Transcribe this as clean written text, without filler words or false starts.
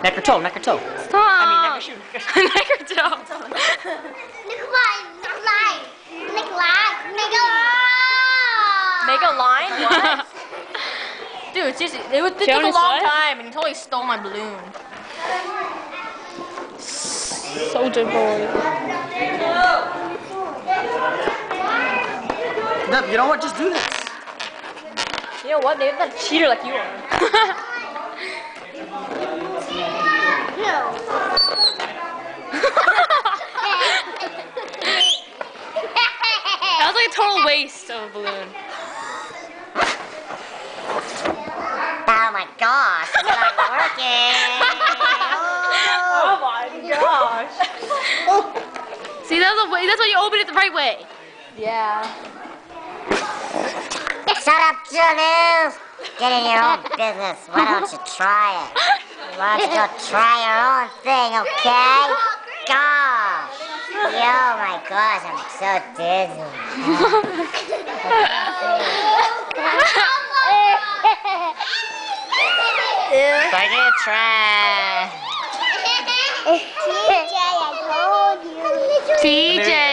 Neck or toe, neck or toe. Stop. I mean, neck or shoe. Neck or toe. Make a line? What? Dude, seriously, it took a long time and you totally stole my balloon. Soldier boy. No, you know what? Just do this. You know what? They're not a cheater like you are. That was like a total waste of a balloon. Oh my gosh, it's not working. Oh my gosh. See, that's why you open it the right way. Yeah. Shut up, Julius. Get in your own business. Why don't you try it? Why don't you go try your own thing, okay? Gosh. Oh my gosh, I'm so dizzy. Like it, try. TJ, I told you. TJ.